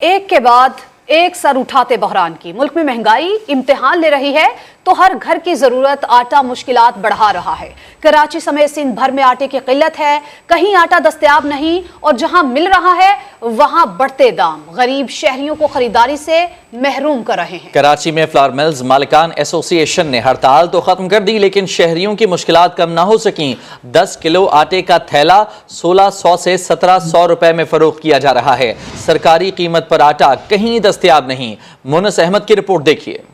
एक के बाद एक सर उठाते बहरान की मुल्क में महंगाई इम्तिहान ले रही है तो हर घर की जरूरत आटा मुश्किलात बढ़ा रहा है। कराची समेत सिंध भर में आटे की किल्लत है, कहीं आटा दस्तयाब नहीं और जहां मिल रहा है वहां बढ़ते दाम गरीब शहरियों को खरीदारी से महरूम कर रहे हैं। कराची में फ्लावर मिल्स मालिकान एसोसिएशन ने हड़ताल तो खत्म कर दी, लेकिन शहरियों की मुश्किलात कम ना हो सकी। 10 किलो आटे का थैला 1600 से 1700 रुपए में फरोख्त किया जा रहा है। सरकारी कीमत पर आटा कहीं दस्तयाब नहीं। मुनस अहमद की रिपोर्ट देखिए।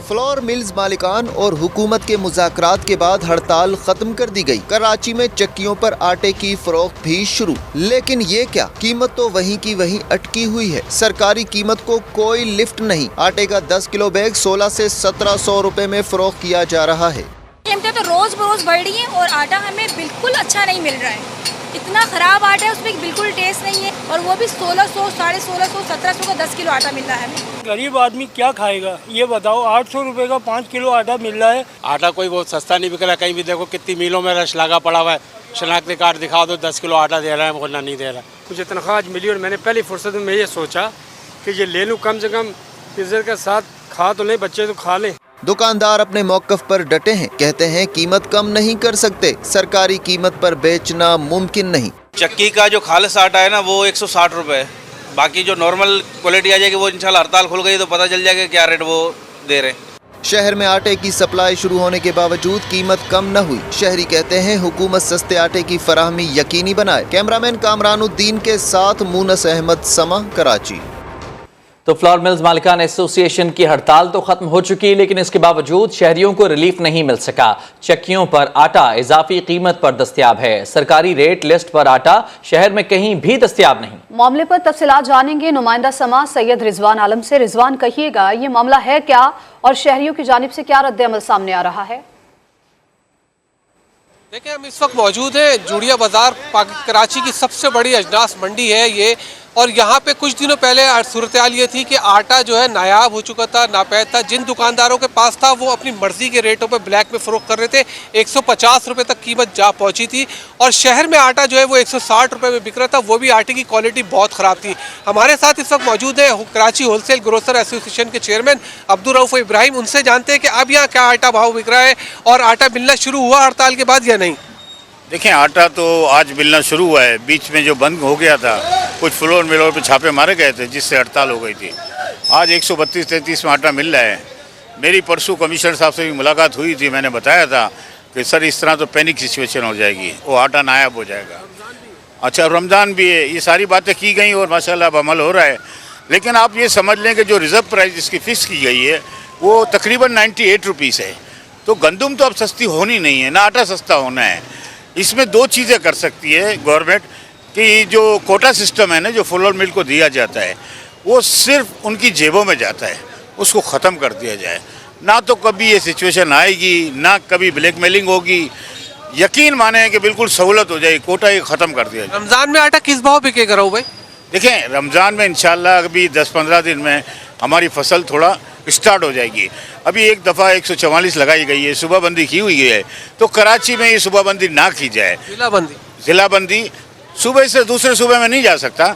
फ्लोर मिल्स मालिकान और हुकूमत के मुज़ाकरात के बाद हड़ताल खत्म कर दी गई। कराची में चक्कियों पर आटे की फरोख्त भी शुरू, लेकिन ये क्या, कीमत तो वहीं की वहीं अटकी हुई है। सरकारी कीमत को कोई लिफ्ट नहीं। आटे का 10 किलो बैग 16 से 1700 रुपए में फरोख्त किया जा रहा है। कीमतें तो रोज बरोज बढ़ रही हैं और आटा हमें बिल्कुल अच्छा नहीं मिल रहा है। इतना खराब आटा है, उसमें बिल्कुल टेस्ट नहीं है और वो भी 1600, 1650, 1700 का 10 किलो आटा मिल रहा है हमें। गरीब आदमी क्या खाएगा ये बताओ। 800 रुपए का 5 किलो आटा मिल रहा है। आटा कोई बहुत सस्ता नहीं बिक रहा। कहीं भी देखो कितनी मिलों में रश लगा पड़ा हुआ है। शनाख्ती कार्ड दिखा दो 10 किलो आटा दे रहा है, वरना नहीं दे रहा। मुझे तनख्वाह आज मिली और मैंने पहली फुर्सत में ये सोचा कि ये ले लूँ, कम से कम इज्जत के साथ खा तो लें, बच्चे तो खा लें। दुकानदार अपने मौक़िफ़ पर डटे हैं, कहते हैं कीमत कम नहीं कर सकते, सरकारी कीमत पर बेचना मुमकिन नहीं। चक्की का जो खालिस आटा है ना वो 160 रुपए, बाकी जो नॉर्मल क्वालिटी आ जाएगी वो इंशाल्लाह हड़ताल खुल गई तो पता चल जाएगा क्या रेट वो दे रहे हैं। शहर में आटे की सप्लाई शुरू होने के बावजूद कीमत कम न हुई। शहरी कहते हैं हुकूमत सस्ते आटे की फराहमी यकीनी बनाए। कैमरामैन कामरानुद्दीन के साथ मुनस अहमद, समा, कराची। तो फ्लावर मिल्स मालिकान एसोसिएशन की हड़ताल तो खत्म हो चुकी, लेकिन इसके बावजूद शहरियों को रिलीफ नहीं मिल सका। चक्कियों पर आटा इजाफी कीमत पर दस्तयाब है। सरकारी रेट लिस्ट पर आटा शहर में कहीं भी दस्तयाब नहीं। मामले पर तफसीलात जानेंगे नुमाइंदा समा सैयद रिजवान आलम से। रिजवान, कहिएगा ये मामला है क्या और शहरियों की जानिब से क्या रद्द-ए-अमल सामने आ रहा है? देखिए, हम इस वक्त मौजूद हैं जुड़िया बाजार, कराची की सबसे बड़ी अजनास मंडी है ये। और यहाँ पे कुछ दिनों पहले सूरत हाल ये थी कि आटा जो है नायाब हो चुका था, नापैद था। जिन दुकानदारों के पास था वो अपनी मर्जी के रेटों पे ब्लैक में फ़रोख्त कर रहे थे। 150 रुपये तक कीमत जा पहुँची थी और शहर में आटा जो है वो 160 रुपये में बिक रहा था। वो भी आटे की क्वालिटी बहुत ख़राब थी। हमारे साथ इस वक्त मौजूद है कराची होलसेल ग्रोसर एसोसिएशन के चेयरमैन अब्दुल रऊफ इब्राहिम। उनसे जानते हैं कि अब यहाँ क्या आटा भाव बिक रहा है और आटा मिलना शुरू हुआ हड़ताल के बाद या नहीं। देखें, आटा तो आज मिलना शुरू हुआ है। बीच में जो बंद हो गया था, कुछ फ्लोर मिलों पे छापे मारे गए थे जिससे हड़ताल हो गई थी। आज 132-33 में आटा मिल रहा है। मेरी परसों कमिश्नर साहब से भी मुलाकात हुई थी। मैंने बताया था कि सर इस तरह तो पैनिक सिचुएशन हो जाएगी, वो आटा नायाब हो जाएगा। अच्छा, रमज़ान भी है, ये सारी बातें की गई और माशाल्लाह अब अमल हो रहा है। लेकिन आप ये समझ लें कि जो रिज़र्व प्राइस जिसकी फ़िक्स की गई है वो तकरीबन 98 रुपीज़ है। तो गंदम तो अब सस्ती होनी नहीं है, ना आटा सस्ता होना है। इसमें दो चीज़ें कर सकती है गवर्नमेंट कि जो कोटा सिस्टम है ना, जो फ्लोर मिल को दिया जाता है वो सिर्फ उनकी जेबों में जाता है, उसको ख़त्म कर दिया जाए। ना तो कभी ये सिचुएशन आएगी, ना कभी ब्लैकमेलिंग होगी। यकीन माने कि बिल्कुल सहूलत हो जाएगी, कोटा ये ख़त्म कर दिया जाए। रमज़ान में आटा किस भाव बिकेगा रहो भाई? देखें, रमज़ान में इंशाल्लाह अभी 10-15 दिन में हमारी फसल थोड़ा स्टार्ट हो जाएगी। अभी एक दफ़ा 144 लगाई गई है, सुबहबंदी की हुई है। तो कराची में ये सुबहबंदी ना की जाए। ज़िलाबंदी सुबह से दूसरे सूबे में नहीं जा सकता,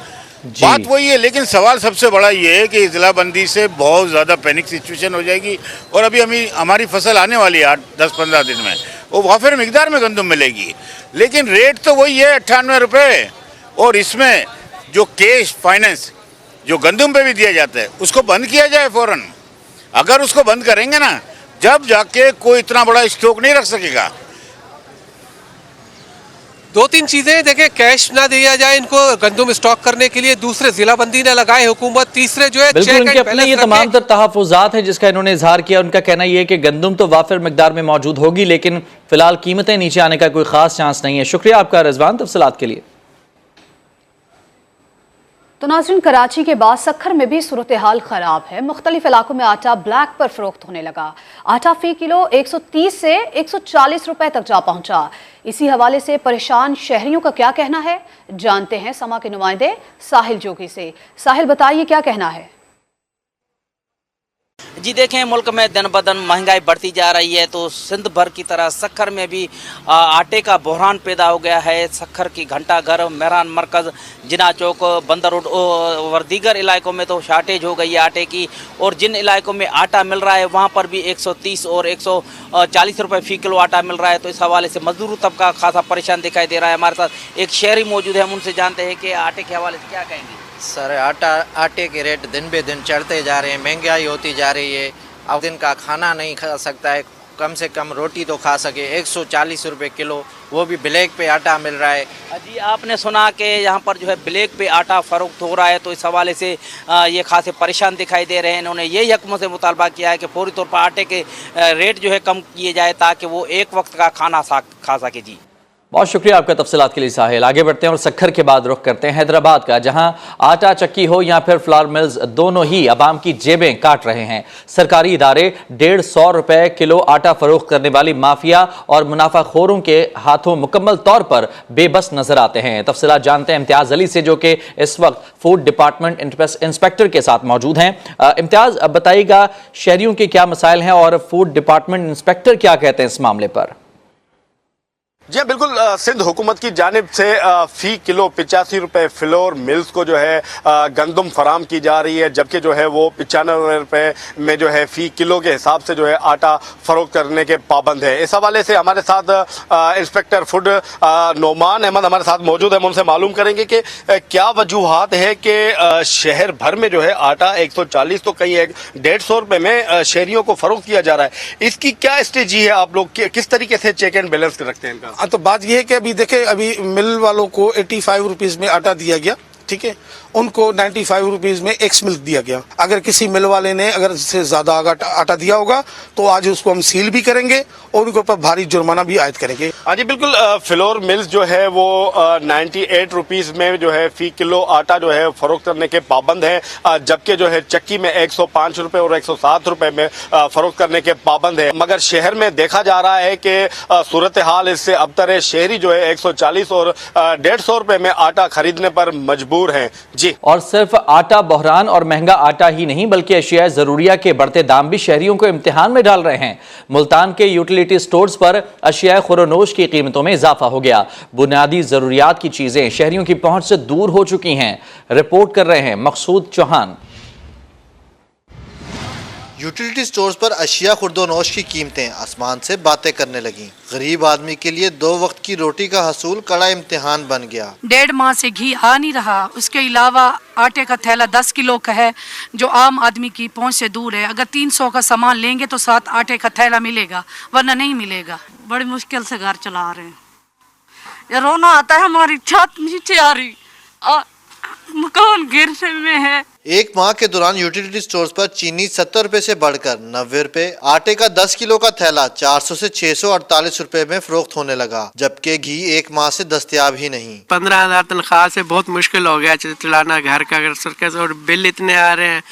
बात वही है। लेकिन सवाल सबसे बड़ा ये है कि ज़िलाबंदी से बहुत ज़्यादा पैनिक सिचुएशन हो जाएगी और अभी हमारी फसल आने वाली है 8-10-15 दिन में, वो वाफिर मिकदार में गंदम मिलेगी। लेकिन रेट तो वही है 98 रुपये। और इसमें जो कैश फाइनेंस जो गंदम पे भी दिया जाता है उसको बंद किया जाए फ़ौरन। अगर उसको बंद करेंगे ना, जब जाके कोई इतना बड़ा स्टॉक नहीं रख सकेगा। 2-3 चीज़ें देखें, कैश ना दिया जाए इनको गंदम स्टॉक करने के लिए। दूसरे जिलाबंदी ने लगाए हुकूमत। तीसरे जो है बिल्कुल उनके अपने ये तमाम तर तहफ़्फ़ुज़ात हैं जिसका इन्होंने इजहार किया। उनका कहना यह है कि गंदम तो वाफिर मिकदार में मौजूद होगी, लेकिन फिलहाल कीमतें नीचे आने का कोई ख़ास चांस नहीं है। शुक्रिया आपका रिजवान तफसीलात के लिए। तो नाज़रीन, कराची के बाद सखर में भी सूरत हाल ख़राब है। मुख्तलिफ इलाकों में आटा ब्लैक पर फ़रोख्त होने लगा। आटा फ़ी किलो 130 से 140 रुपए तक जा पहुंचा। इसी हवाले से परेशान शहरियों का क्या कहना है, जानते हैं समा के नुमाइंदे साहिल जोगी से। साहिल, बताइए क्या कहना है? जी देखें, मुल्क में दिन ब दिन महंगाई बढ़ती जा रही है, तो सिंध भर की तरह सक्खर में भी आटे का बहरान पैदा हो गया है। सक्खर की घंटाघर, मेहरान मरकज़, जिना चौक, बंदर रोड और दीगर इलाकों में तो शार्टेज हो गई है आटे की। और जिन इलाकों में आटा मिल रहा है वहाँ पर भी 130 और 140 रुपये फ़ी किलो आटा मिल रहा है। तो इस हवाले से मजदूर तबका खासा परेशान दिखाई दे रहा है। हमारे साथ एक शहरी मौजूद है, हम उनसे जानते हैं कि आटे के हवाले से क्या कहेंगे। सर, आटे के रेट दिन बे दिन चढ़ते जा रहे हैं, महंगाई होती जा रही है। अब दिन का खाना नहीं खा सकता है, कम से कम रोटी तो खा सके। 140 रुपये किलो, वो भी ब्लैक पे आटा मिल रहा है। जी, आपने सुना कि यहाँ पर जो है ब्लैक पे आटा फ़रोख्त हो रहा है, तो इस हवाले से ये खासे परेशान दिखाई दे रहे हैं। इन्होंने यही हुकूमत से मुतालबा किया है कि फौरी तौर पर आटे के रेट जो है कम किए जाए ताकि वो एक वक्त का खाना खा सके। जी, बहुत शुक्रिया आपका तफसीलात के लिए साहिल। आगे बढ़ते हैं और सक्खर के बाद रुख करते हैं हैदराबाद का, जहां आटा चक्की हो या फिर फ्लावर मिल्स, दोनों ही अवाम की जेबें काट रहे हैं। सरकारी इदारे 150 रुपए किलो आटा फरोख्त करने वाली माफिया और मुनाफाखोरों के हाथों मुकम्मल तौर पर बेबस नजर आते हैं। तफसीलात जानते हैं इम्तियाज अली से, जो कि इस वक्त फूड डिपार्टमेंट इंस्पेक्टर के साथ मौजूद हैं। इम्तियाज, अब बताइएगा शहरियों के क्या मसाइल हैं और फूड डिपार्टमेंट इंस्पेक्टर क्या कहते हैं इस मामले पर। जी बिल्कुल, सिंध हुकूमत की जानिब से फ़ी किलो 85 रुपये फ्लोर मिल्स को जो है गंदम फराम की जा रही है, जबकि जो है वो 95 रुपये में जो है फ़ी किलो के हिसाब से जो है आटा फ़रोख्त करने के पाबंद है। इस हवाले से हमारे साथ इंस्पेक्टर फूड नोमान अहमद हमारे साथ मौजूद है। हम उनसे मालूम करेंगे कि क्या वजूहात है कि शहर भर में जो है आटा 140 तो कहीं 150 रुपये में शहरियों को फ़रोख्त किया जा रहा है। इसकी क्या स्ट्रेटजी है, आप लोग किस तरीके से चेक एंड बैलेंस रखते हैं इनका? तो बात यह है कि अभी देखें, अभी मिल वालों को 85 रुपीज़ में आटा दिया गया, ठीक है, उनको 95 रुपीज़ में एक्स मिल्क दिया गया। अगर किसी मिल वाले ने अगर इससे ज़्यादा आटा दिया होगा तो आज उसको हम सील भी करेंगे और उनके ऊपर भारी जुर्माना भी आयद करेंगे। हाँ जी बिल्कुल, फ्लोर मिल्स जो है वो 98 रुपीज़ में जो है फ़ी किलो आटा जो है फ़रोख्त करने के पाबंद है, जबकि जो है चक्की में 105 रुपये और 107 रुपये में फ़रोख्त करने के पाबंद है। मगर शहर में देखा जा रहा है कि सूरत हाल इससे अबतर है। शहरी जो है 140 और 150 रुपये में आटा खरीदने पर मजबूर हैं। जी, और सिर्फ आटा बहरान और महंगा आटा ही नहीं बल्कि अशिया ज़रूरिया के बढ़ते दाम भी शहरियों को इम्तिहान में डाल रहे हैं। मुल्तान के यूटिलिटी स्टोर्स पर अशिया खुरोनोश की कीमतों में इजाफा हो गया। बुनियादी ज़रूरियात की चीज़ें शहरियों की पहुंच से दूर हो चुकी हैं। रिपोर्ट कर रहे हैं मकसूद चौहान। यूटिलिटी स्टोर्स पर अशिया खुर्दोनोश की कीमतें आसमान से बातें करने लगीं। गरीब आदमी के लिए 2 वक्त की रोटी का हसूल कड़ा इम्तिहान बन गया। 1.5 माह से घी आ नहीं रहा। उसके अलावा आटे का थैला 10 किलो का है जो आम आदमी की पहुंच से दूर है। अगर 300 का सामान लेंगे तो साथ आटे का थैला मिलेगा, वरना नहीं मिलेगा। बड़ी मुश्किल से घर चला रहे हैं। ये रोना आता है, हमारी छत नीचे आ रही, मकान गिरने में है। एक माह के दौरान यूटिलिटी स्टोर्स पर चीनी 70 रुपए से बढ़कर 90 रुपए, आटे का 10 किलो का थैला 400 से 648 रुपए में फरोख्त होने लगा, जबकि घी 1 माह से दस्तयाब ही नहीं। 15,000 तनख्वाह से बहुत मुश्किल हो गया चलाना घर का, अगर सरकार और बिल इतने आ रहे हैं,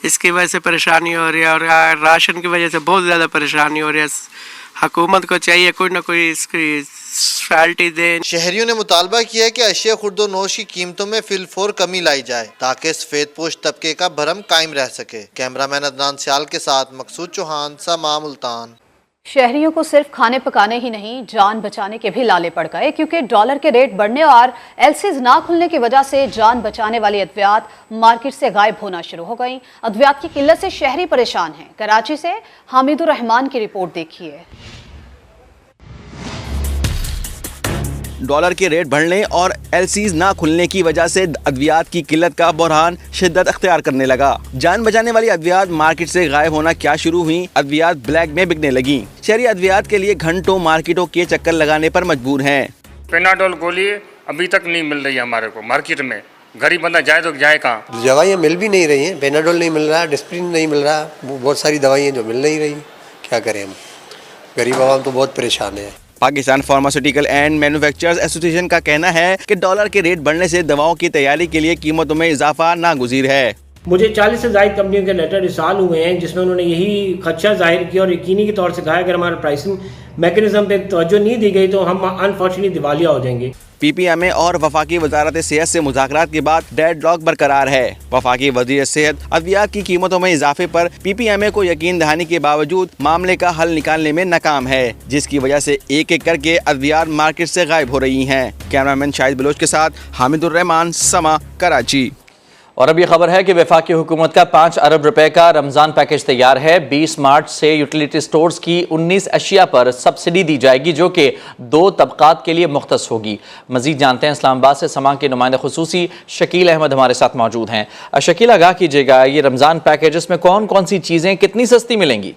इसकी वजह से परेशानी हो रही है और राशन की वजह से बहुत ज़्यादा परेशानी हो रही है। हुकूमत को चाहिए कोई ना कोई इसकी फैसिलिटी दे। शहरियों ने मुतालबा किया है कि अशिया खुर्दोनोश की कीमतों में फिलफोर कमी लाई जाए ताकि सफेद पोश तबके का भरम कायम रह सके। कैमरामैन अदनान सियाल के साथ मकसूद चौहान, समा मुल्तान। शहरियों को सिर्फ खाने पकाने ही नहीं, जान बचाने के भी लाले पड़ गए, क्योंकि डॉलर के रेट बढ़ने और एलसीज ना खुलने की वजह से जान बचाने वाली अद्वियात मार्केट से गायब होना शुरू हो गई। अद्वियात की किल्लत से शहरी परेशान हैं। कराची से हामिदुर रहमान की रिपोर्ट देखिए। डॉलर के रेट बढ़ने और एलसीज ना खुलने की वजह से अद्वियात की किल्लत का बहरान शिद्दत अख्तियार करने लगा। जान बचाने वाली अद्वियात मार्केट से गायब होना क्या शुरू हुई, अद्वियात ब्लैक में बिकने लगी। शहरी अद्वियात के लिए घंटों मार्केटों के चक्कर लगाने पर मजबूर हैं। पेनाडोल गोली अभी तक नहीं मिल रही है हमारे को मार्केट में। गरीब बंदा जाए तो जाए कहाँ? दवाइयाँ मिल भी नहीं रही हैं, पेनाडोल नहीं मिल रहा, डिस्प्रिन नहीं मिल रहा, बहुत सारी दवाइयाँ जो मिल नहीं रही। क्या करें हम, गरीब आवाम तो बहुत परेशान है। Pakistan pharmaceutical and manufacturers association का कहना है कि डॉलर के रेट बढ़ने से दवाओं की तैयारी के लिए कीमतों में इजाफा नागुज़ीर है। मुझे 40 से ज़ायद कंपनियों के लेटर इरसाल हुए हैं जिसमें उन्होंने यही खदशा जाहिर किया और यकीनी के तौर से कहा अगर हमारा प्राइसिंग मैकेनिज्म पे तवज्जो नहीं दी गई तो हम अनफॉर्चुनेटली दिवालिया हो जाएंगे। PPMA और वफाकी वजारत सेहत से मुज़ाकरात के बाद डेडलॉक बरकरार है। वफाकी वज़ीर सेहत अद्वियात की कीमतों में इजाफे पर PPMA को यकीन दहानी के बावजूद मामले का हल निकालने में नाकाम है, जिसकी वजह से एक एक करके अद्वियात मार्केट से गायब हो रही हैं। कैमरामैन शाहिद बलोच के साथ हामिदुर रहमान, समा, कराची। और अब ये खबर है कि वफाकी हुकूमत का 5 अरब रुपए का रमज़ान पैकेज तैयार है। 20 मार्च से यूटिलिटी स्टोर्स की 19 अशिया पर सब्सिडी दी जाएगी जो कि 2 तबकात के लिए मुख्तस होगी। मजीद जानते हैं इस्लामाबाद से समा के नुमाइंदा खुसूसी शकील अहमद हमारे साथ मौजूद हैं। शकील, आगाह कीजिएगा, ये रमज़ान पैकेज में कौन कौन सी चीज़ें कितनी सस्ती मिलेंगी?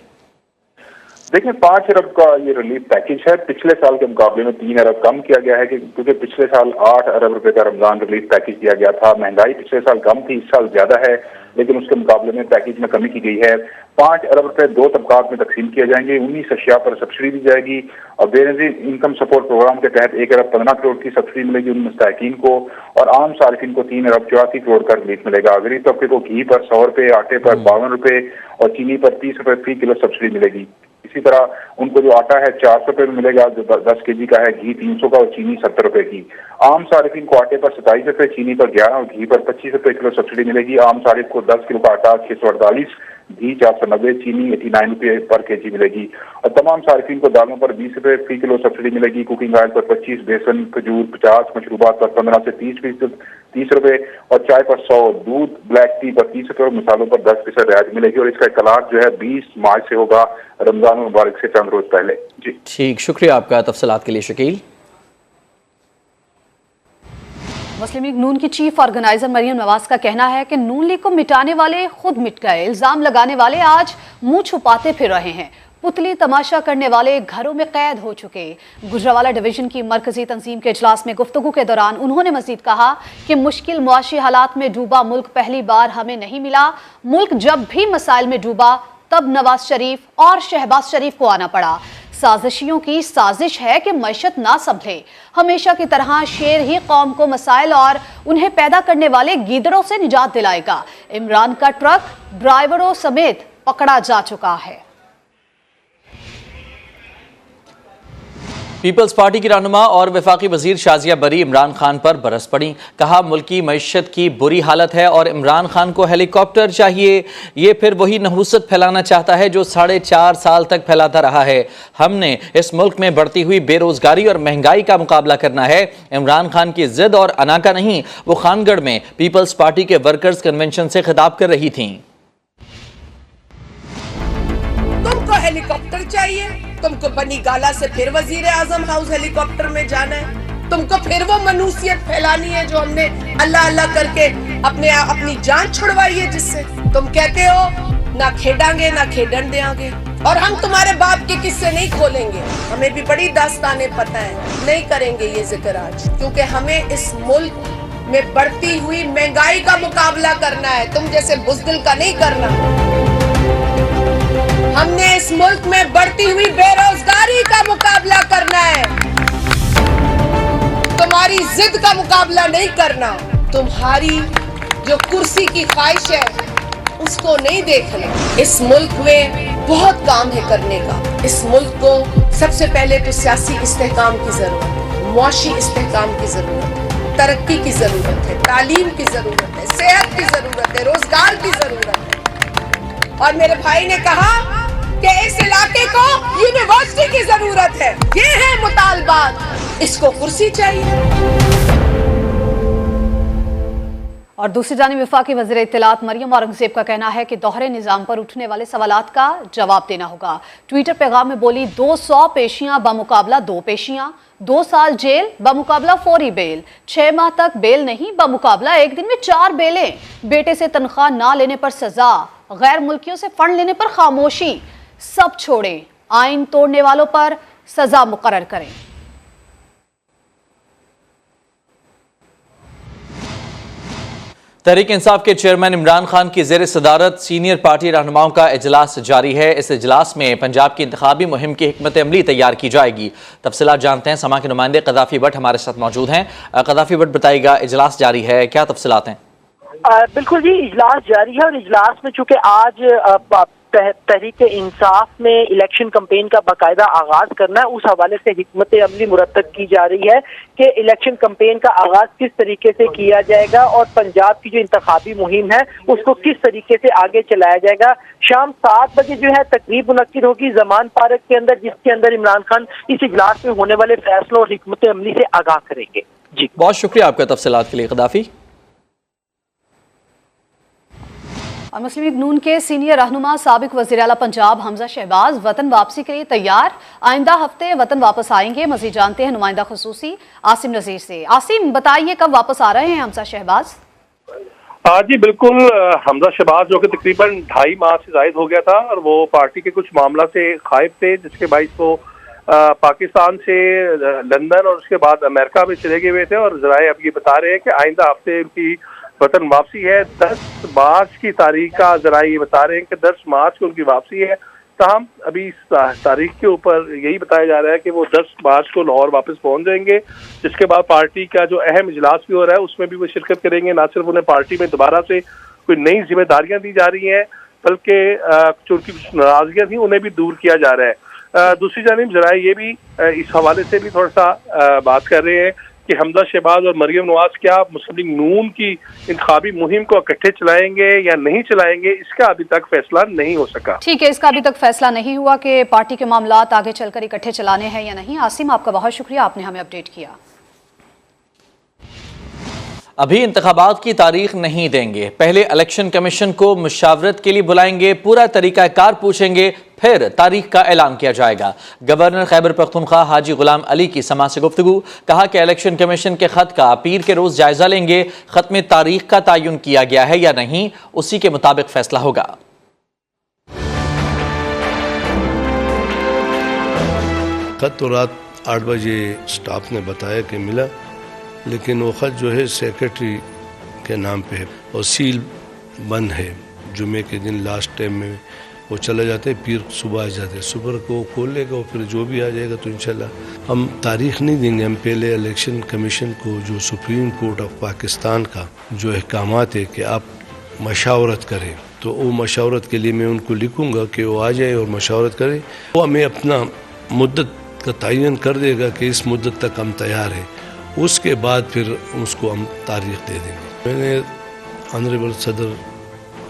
देखिए 5 अरब का ये रिलीफ पैकेज है। पिछले साल के मुकाबले में 3 अरब कम किया गया है क्योंकि पिछले साल 8 अरब रुपए का रमजान रिलीफ पैकेज दिया गया था। महंगाई पिछले साल कम थी, इस साल ज्यादा है, लेकिन उसके मुकाबले में पैकेज में कमी की गई है। 5 अरब रुपए 2 तबकात में तकसीम किए जाएंगे। 19 अशिया पर सब्सिडी दी जाएगी और बेनजीर इनकम सपोर्ट प्रोग्राम के तहत 1 अरब 15 करोड़ की सब्सिडी मिलेगी उन मुस्तहिकीन को और आम सार्फिन को 3 अरब 84 करोड़ का रिलीफ मिलेगा। गरीब तबके को घी पर 100 रुपए, आटे पर 52 रुपए और चीनी पर 30 रुपए फी किलो सब्सिडी मिलेगी। इसी तरह उनको जो आटा है 400 रुपए में मिलेगा जो 10 kg का है, घी 300 का और चीनी 70 रुपए की। आम सारिफिन को आटे पर 27 रुपए, चीनी पर 11 और घी पर 25 रुपए किलो सब्सिडी मिलेगी। आम सारिफ को 10 किलो का आटा 648, घी 490, चीनी 89 रुपए पर kg मिलेगी। और तमाम सारिफिन को दालों पर 20 रुपए फी किलो सब्सिडी मिलेगी। कुकिंग ऑयल पर 25, बेसन, खजूर 50, मशरूबात पर 15 से 30 रुपए और चाय पर 100, दूध ब्लैक टी पर 30 रुपए और मसालों पर 10% रियायत मिलेगी। और इसका इतलाक जो है 20 मार्च से होगा, रमजान मुबारक से चंद रोज पहले। जी ठीक, शुक्रिया आपका तफसीलात के लिए शकील। मुस्लिम लीग नून की चीफ ऑर्गेनाइजर मरियम नवाज का कहना है कि नून लीग को मिटाने वाले खुद मिट गए, इल्जाम लगाने वाले आज मुंह छुपाते फिर रहे हैं, पुतली तमाशा करने वाले घरों में कैद हो चुके। गुजरावाला डिवीजन की मरकजी तंजीम के इजलास में गुफ्तगू के दौरान उन्होंने मजीद कहा कि मुश्किल मुआशी हालात में डूबा मुल्क पहली बार हमें नहीं मिला। मुल्क जब भी मसाइल में डूबा तब नवाज शरीफ और शहबाज शरीफ को आना पड़ा। साजिशियों की साजिश है कि मैशत ना संभले। हमेशा की तरह शेर ही कौम को मसाइल और उन्हें पैदा करने वाले गीदड़ों से निजात दिलाएगा। इमरान का ट्रक ड्राइवरों समेत पकड़ा जा चुका है। पीपल्स पार्टी की रहनुमा और वफाकी वजीर शाजिया बरी इमरान खान पर बरस पड़ी। कहा मुल्की मईशत की बुरी हालत है और इमरान खान को हेलीकॉप्टर चाहिए। ये फिर वही नहुसत फैलाना चाहता है जो 4.5 साल तक फैलाता रहा है। हमने इस मुल्क में बढ़ती हुई बेरोजगारी और महंगाई का मुकाबला करना है। इमरान खान की जिद और अना का नहीं। वो खानगढ़ में पीपल्स पार्टी के वर्कर्स कन्वेंशन से खिताब कर रही थी। तुमको हेलीकॉप्टर चाहिए, तुमको बनी गाला से फिर वजीर आजम हाउस हेलीकॉप्टर में जाना है, तुमको फिर वो मनुसियत फैलानी है जो हमने अल्लाह अल्लाह करके अपनी जान छुड़वाई है जिससे तुम कहते हो ना खेडांगे ना खेडन देंगे। और हम तुम्हारे बाप के किस्से नहीं खोलेंगे, हमें भी बड़ी दास्तानें पता है, नहीं करेंगे ये जिक्र आज, क्योंकि हमें इस मुल्क में बढ़ती हुई महंगाई का मुकाबला करना है, तुम जैसे बुज़दिल का नहीं करना। हमने इस मुल्क में बढ़ती हुई बेरोजगारी का मुकाबला करना है, तुम्हारी जिद का मुकाबला नहीं करना। तुम्हारी जो कुर्सी की ख्वाहिश है उसको नहीं देखना। इस मुल्क में बहुत काम है करने का। इस मुल्क को सबसे पहले तो सियासी इस्तेहकाम की जरूरत है, मुआशी इस्तेहकाम की जरूरत है, तरक्की की जरूरत है, तालीम की जरूरत है, सेहत की जरूरत है, रोजगार की जरूरत है। और मेरे भाई ने कहा कि इस इलाके को यूनिवर्सिटी की जरूरत है। ये है मुतालबात, इसको कुर्सी चाहिए। और दूसरी जानिब वफाकी वज़ीर इत्तलात मरियम औरंगज़ेब का कहना है कि दोहरे निज़ाम पर उठने वाले सवालात का जवाब देना होगा। ट्विटर पैगाम में बोली 200 पेशियां बमुकाबला 2 पेशियां, 2 साल जेल बमुकाबला फौरी बेल, 6 माह तक बेल नहीं बमुकाबला 1 दिन में 4 बेलें, बेटे से तनख्वाह ना लेने पर सजा, गैर मुल्कियों से फंड लेने पर खामोशी, सब छोड़ें, आइन तोड़ने वालों पर सजा मुकर्रर करें। तहरीक इंसाफ के चेयरमैन इमरान खान की ज़ेर सदारत सीनियर पार्टी रहनुमाओं का इजलास जारी है। इस इजलास में पंजाब की इंतखाबी मुहिम की हिकमत अमली तैयार की जाएगी। तफसीलात जानते हैं, समा के नुमाइंदे कदाफी भट्ट हमारे साथ मौजूद हैं। कदाफी भट्ट बताइएगा, इजलास जारी है, क्या तफसीलात हैं? बिल्कुल जी, इजलास जारी है और इजलास में चूंकि आज तहरीक इंसाफ में इलेक्शन कैंपेन का बाकायदा आगाज करना है, उस हवाले से हिकमत अमली मुरतब की जा रही है कि इलेक्शन कैंपेन का आगाज किस तरीके से किया जाएगा और पंजाब की जो इंतखाबी मुहिम है उसको किस तरीके से आगे चलाया जाएगा। शाम 7 बजे जो है तकरीब मुनक्किद होगी जमान पार्क के अंदर, जिसके अंदर इमरान खान इस इजलास में होने वाले फैसलों और हिकमत अमली से आगाह करेंगे। जी बहुत शुक्रिया आपका तफसीलात के लिए क़दाफ़ी। और मुस्लिम लीग नून के सीनियर रहनुमा साबिक वज़ीर आला पंजाब हमजा शहबाज वतन वापसी के लिए तैयार, आइंदा हफ्ते वतन वापस आएंगे। मज़ीद जानते हैं नुमाइंदा खुसूसी आसिम नज़ीर से। आसिम, बताइए कब वापस आ रहे हैं हमजा शहबाज? जी बिल्कुल, हमजा शहबाज जो कि तकरीबन 2.5 माह से ज़ायद हो गया था और वो पार्टी के कुछ मामला से खाइफ थे, जिसके बाइस वो पाकिस्तान से लंदन और उसके बाद अमेरिका में चले गए हुए थे। और ज़राए अब ये बता रहे हैं कि आइंदा हफ्ते उनकी वतन वापसी है। 10 मार्च की तारीख का ज़राए ये बता रहे हैं कि 10 मार्च को उनकी वापसी है। ताहम अभी इस तारीख के ऊपर यही बताया जा रहा है कि वो 10 मार्च को लाहौर वापस पहुंच जाएंगे, जिसके बाद पार्टी का जो अहम इजलास भी हो रहा है उसमें भी वो शिरकत करेंगे। ना सिर्फ उन्हें पार्टी में दोबारा से कोई नई जिम्मेदारियां दी जा रही हैं, बल्कि जो उनकी कुछ नाराजगियां थी उन्हें भी दूर किया जा रहा है। दूसरी जानिब ज़राए ये भी इस हवाले से भी थोड़ा सा बात कर रहे हैं कि हमजा शहबाज और मरियम नवाज क्या मुस्लिम लीग नून की इंतखाबी मुहिम को इकट्ठे चलाएंगे या नहीं चलाएंगे, इसका अभी तक फैसला नहीं हो सका। ठीक है, इसका अभी तक फैसला नहीं हुआ कि पार्टी के मामलात आगे चलकर इकट्ठे चलाने हैं या नहीं। आसिम, आपका बहुत शुक्रिया, आपने हमें अपडेट किया। अभी इंतखाबात की तारीख नहीं देंगे, पहले इलेक्शन कमीशन को मुशावरत के लिए बुलाएंगे, पूरा तरीकाकार पूछेंगे, फिर तारीख का ऐलान किया जाएगा। गवर्नर खैबर पख्तूनख्वा हाजी गुलाम अली की समा से गुफ्तगू, कहा कि इलेक्शन कमीशन के खत का पीर के रोज जायजा लेंगे, खत में तारीख का तयन किया गया है या नहीं, उसी के मुताबिक फैसला होगा। खत तो रात 8 बजे स्टाफ ने बताया कि मिला, लेकिन वो खत जो है सेक्रेटरी के नाम पे है और सील बंद है। जुमे के दिन लास्ट टाइम में वो चले जाते हैं, पीर सुबह आ जाते हैं, सुबह को खोल लेगा और फिर जो भी आ जाएगा तो इंशाल्लाह हम तारीख नहीं देंगे। हम पहले इलेक्शन कमीशन को, जो सुप्रीम कोर्ट ऑफ पाकिस्तान का जो अहकामात है कि आप मशावरत करें, तो वो मशावरत के लिए मैं उनको लिखूँगा कि वो आ जाए और मशावरत करें। वो हमें अपना मुद्दत का तयन कर देगा कि इस मुद्दत तक हम तैयार हैं, उसके बाद फिर उसको हम तारीख दे देंगे। मैंने ऑनरेबल सदर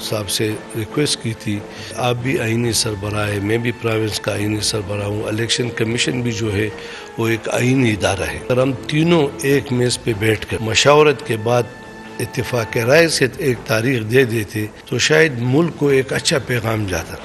साहब से रिक्वेस्ट की थी, आप भी आईनी सरबराह है, मैं भी प्रोविंस का आईनी सरबराह हूँ, इलेक्शन कमीशन भी जो है वो एक आईनी इदारा है। अगर हम तीनों एक मेज़ पे बैठकर मशावरत के बाद इत्तेफाक राय से एक तारीख दे देते तो शायद मुल्क को एक अच्छा पैगाम जाता।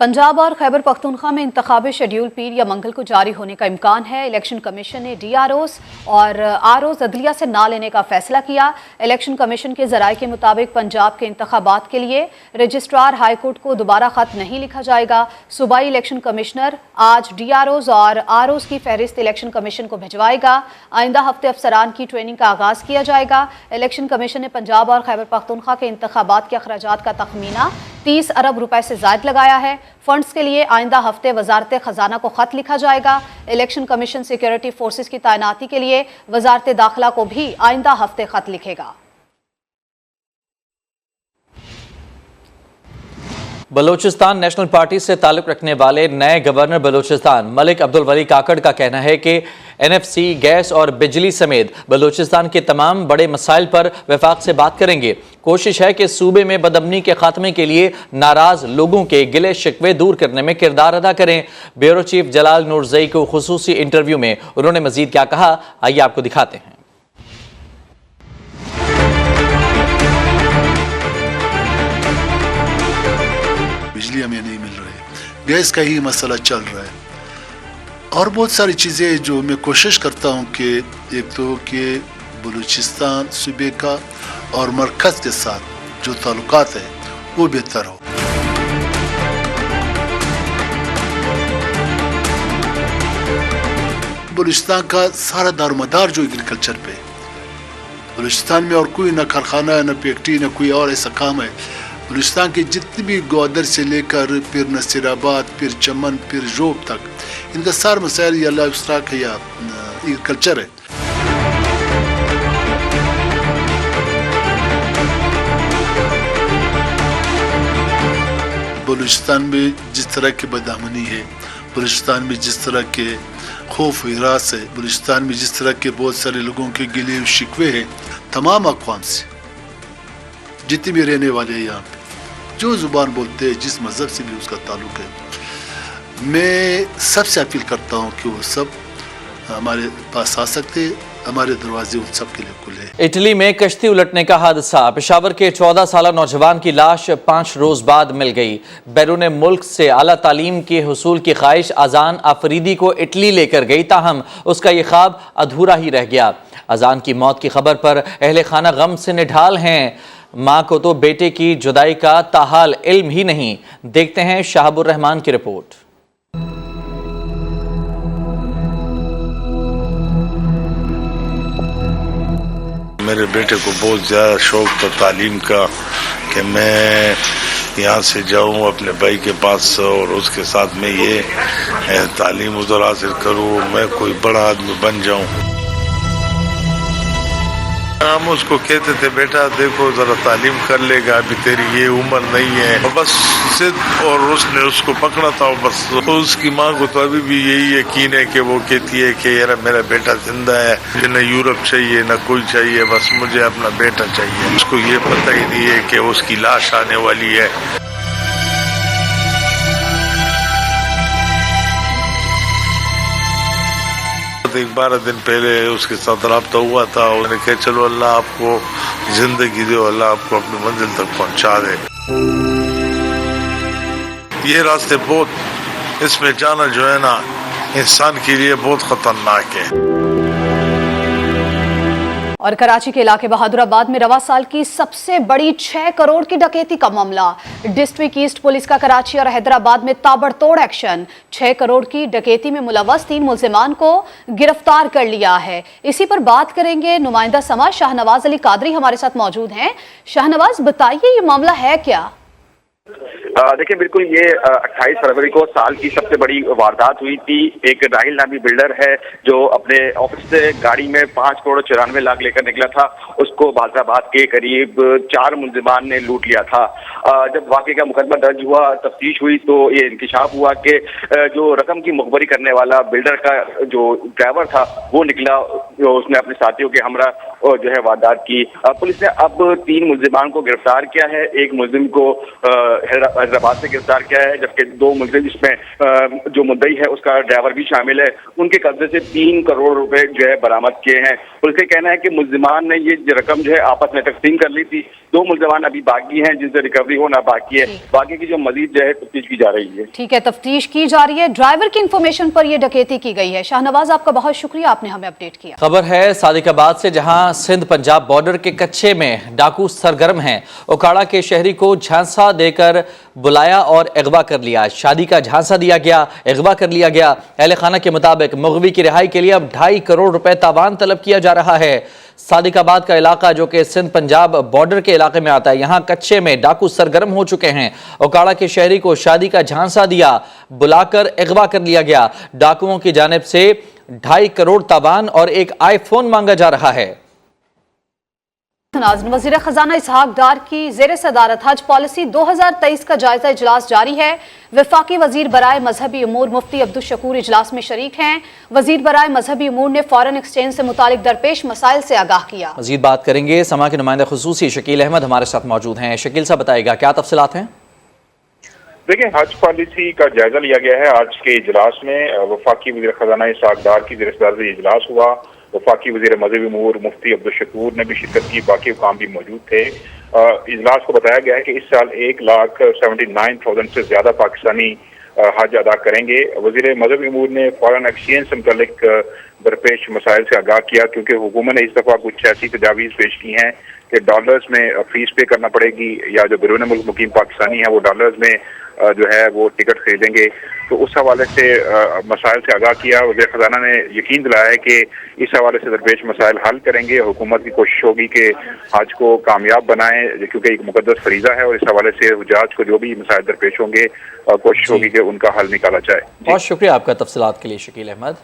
पंजाब और खैबर पख्तूनख्वा में इंतखाबी शेड्यूल पीर या मंगल को जारी होने का इम्कान है। इलेक्शन कमीशन ने DROs और ROs अदलिया से ना लेने का फैसला किया। इलेक्शन कमीशन के ज़राए के मुताबिक पंजाब के इंतखाबात के लिए रजिस्ट्रार हाई कोर्ट को दोबारा ख़त नहीं लिखा जाएगा। सूबाई इलेक्शन कमिश्नर आज DROs और ROs की फहरिस्त इलेक्शन कमीशन को भिजवाएगा। आइंदा हफ्ते अफसरान की ट्रेनिंग का आगाज़ किया जाएगा। इलेक्शन कमीशन ने पंजाब और खैबर पख्तूनख्वा के इंतखाबात के अखराजात का तखमीना 30 अरब रुपए से ज़ायद लगाया है। फंड्स के लिए आइंदा हफ्ते वजारत खजाना को खत लिखा जाएगा। इलेक्शन कमीशन सिक्योरिटी फोर्सेस की तैनाती के लिए वजारत दाखिला को भी आइंदा हफ्ते खत लिखेगा। बलोचिस्तान नेशनल पार्टी से ताल्लुक रखने वाले नए गवर्नर बलोचिस्तान मलिक अब्दुल वली काकड़ का कहना है कि NFC, गैस और बिजली समेत बलोचिस्तान के तमाम बड़े मसाइल पर वफाक से बात करेंगे। कोशिश है कि सूबे में बदअमनी के खात्मे के लिए नाराज लोगों के गिले शिकवे दूर करने में किरदार अदा करें। ब्यूरो चीफ जलाल नूरजई को खुसूसी इंटरव्यू में उन्होंने मजीद क्या कहा, आइए आपको दिखाते हैं। बिजली हमें नहीं मिल रही, गैस का ही मसला चल रहा है और बहुत सारी चीज़ें जो मैं कोशिश करता हूँ कि एक तो कि बलूचिस्तान सूबे का और मरकज़ के साथ जो ताल्लुकात है वो बेहतर हो। बलूचिस्तान का सारा दारोमदार जो एग्रीकल्चर पे, बलूचिस्तान में और कोई न कारखाना है, न फैक्ट्री, न कोई और ऐसा काम है। बलूचिस्तान के जितने भी ग्वादर से लेकर फिर नसीराबाद, फिर चमन, फिर जोब तक, इनका सारा मसाइल या लाइफ स्टॉक है या एग्रीकल्चर है। बलूचिस्तान में जिस तरह की बदअमनी है, बलूचिस्तान में जिस तरह के खौफ हिरास है, बलूचिस्तान में जिस तरह के बहुत सारे लोगों के गिले शिकवे हैं, तमाम अक़वाम से जितने भी रहने वाले हैं यहाँ पे, जो ज़ुबान बोलते हैं, जिस मज़हब से भी उसका ताल्लुक़ है, मैं सबसे अपील करता हूँ कि वो सब हमारे पास आ सकते, हमारे दरवाजे उन सब के लिए खुले हैं। इटली में कश्ती उलटने का हादसा, पेशावर के 14 साला नौजवान की लाश 5 रोज बाद मिल गई। बैरून मुल्क से आला तालीम के हुसूल की ख्वाहिश अजान आफरीदी को इटली लेकर गई, ताहम उसका ये ख्वाब अधूरा ही रह गया। अजान की मौत की खबर पर अहले खाना गम से निढाल हैं। माँ को तो बेटे की जुदाई का ताहाल इल्म ही नहीं। देखते हैं शाहबुर रहमान की रिपोर्ट। मेरे बेटे को बहुत ज़्यादा शौक था तालीम का कि मैं यहाँ से जाऊँ अपने भाई के पास और उसके साथ में ये तालीम उधर हासिल करूँ, मैं कोई बड़ा आदमी बन जाऊँ। हम उसको कहते थे बेटा देखो ज़रा तालीम कर लेगा, अभी तेरी ये उम्र नहीं है, और बस जिद, और उसने उसको पकड़ा था बस। तो उसकी माँ को तो अभी भी यही यकीन है कि वो कहती है कि यार मेरा बेटा जिंदा है, मुझे न यूरोप चाहिए न कोई चाहिए, बस मुझे अपना बेटा चाहिए। उसको ये पता ही नहीं है कि उसकी लाश आने वाली है। एक 12 दिन पहले उसके साथ रब्ता हुआ था, उन्होंने कहा चलो अल्लाह आपको जिंदगी दे, अल्लाह आपको अपनी मंजिल तक पहुंचा दे। ये रास्ते बहुत, इसमें जाना जो है ना इंसान के लिए बहुत खतरनाक है। और कराची के इलाके बहादुराबाद में रवा साल की सबसे बड़ी 6 करोड़ की डकैती का मामला। डिस्ट्रिक्ट ईस्ट पुलिस का कराची और हैदराबाद में ताबड़तोड़ एक्शन। 6 करोड़ की डकैती में मुलव्वस 3 मुल्जिमान को गिरफ्तार कर लिया है। इसी पर बात करेंगे, नुमाइंदा समाज शाहनवाज अली कादरी हमारे साथ मौजूद हैं। शाहनवाज, बताइए ये मामला है क्या? देखिए बिल्कुल, ये 28 फरवरी को साल की सबसे बड़ी वारदात हुई थी। एक राहिल नामी बिल्डर है जो अपने ऑफिस से गाड़ी में 5 करोड़ 94 लाख लेकर निकला था, उसको बहादुराबाद के करीब 4 मुल्जिमान ने लूट लिया था। जब वाकये का मुकदमा दर्ज हुआ, तफ्तीश हुई, तो ये इंकिशाफ हुआ कि जो रकम की मुखबरी करने वाला बिल्डर का जो ड्राइवर था वो निकला, जो उसने अपने साथियों के हमरा जो है वारदात की। पुलिस ने अब 3 मुल्जिमान को गिरफ्तार किया है। एक मुल्जिम को हैदराबाद से गिरफ्तार किया है, जबकि 2 मुल्जिम जिसमें जो मुद्दई है उसका ड्राइवर भी शामिल है, उनके कब्जे से 3 करोड़ रुपए जो है बरामद किए हैं। पुलिस का कहना है कि मुल्जिमान ने ये रकम जो है आपस में तकसीम कर ली थी। 2 मुल्जिमान अभी बाकी हैं जिनसे रिकवरी होना बाकी है, बाकी की जो मजीद जो है तफ्तीश की जा रही है। ठीक है, तफ्तीश की जा रही है। ड्राइवर की इंफॉर्मेशन पर यह डकैती की गई है। शाहनवाज, आपका बहुत शुक्रिया, आपने हमें अपडेट किया। खबर है सादिकाबाद से, जहां सिंध पंजाब बॉर्डर के कच्चे में डाकू सरगर्म हैं। ओकाड़ा के शहरी को झांसा देकर बुलाया और अगवा कर लिया। शादी का झांसा दिया गया, अगवा कर लिया गया। अहले खाना के मुताबिक मुगवी की रिहाई के लिए अब 2.5 करोड़ रुपए तावान तलब किया जा रहा है। सादिकाबाद का इलाका जो कि सिंध पंजाब बॉर्डर के इलाके में आता है, यहां कच्चे में डाकू सरगर्म हो चुके हैं। ओकाड़ा के शहरी को शादी का झांसा दिया, बुलाकर अगवा कर लिया गया। डाकुओं की जानिब से 2.5 करोड़ तावान और एक आईफोन मांगा जा रहा है। नाज़रीन, वज़ीर ख़ज़ाना इसहाक डार की ज़ेर सदारत हज पॉलिसी 2023 का जायजा इजलास जारी है। वफाकी वज़ीर बराए मजहबी उमूर मुफ्ती अब्दुल शकूर इजलास में शरीक हैं। वज़ीर बराए मजहबी उमूर ने फॉरेन एक्सचेंज से मुतालिक दरपेश मसाइल से आगाह किया। मज़ीद बात करेंगे, समा के नुमाइंदा खुसूसी शकील अहमद हमारे साथ मौजूद हैं। शकील साहब बताएगा क्या तफसीलात हैं? देखिए, हज पॉलिसी का जायजा लिया गया है आज के इजलास में। वफाकी वज़ीर ख़ज़ाना इसहाक डार की ज़ेर सदारत इजलास हुआ। वफाकी वज़ीर मज़हबी उमूर मुफ्ती अब्दुल शकूर ने भी शिरकत की, बाकी हुकाम भी मौजूद थे। इजलास को बताया गया है कि इस साल 1,79,000 से ज्यादा पाकिस्तानी हज अदा करेंगे। वज़ीर मज़हबी उमूर ने फॉरेन एक्सचेंज से मुतल्लिक दरपेश मसाइल से आगाह किया, क्योंकि हुकूमत ने इस दफ़ा कुछ ऐसी तजावीज़ पेश की हैं कि डॉलर्स में फीस पे करना पड़ेगी, या जो बैरून मुल्क मुकीम पाकिस्तानी हैं वो डॉलर्स में जो है वो टिकट खरीदेंगे। तो उस हवाले से मसाइल से आगाह किया। वज़ीर ख़ज़ाना ने यकीन दिलाया है कि इस हवाले से दरपेश मसाइल हल करेंगे। हुकूमत की कोशिश होगी कि हज को कामयाब बनाएं, क्योंकि एक मुकद्दस फरीज़ा है, और इस हवाले से हुज्जाज को जो भी मसाइल दरपेश होंगे कोशिश होगी कि उनका हल निकाला जाए। बहुत शुक्रिया आपका तफसीलात के लिए शकील अहमद।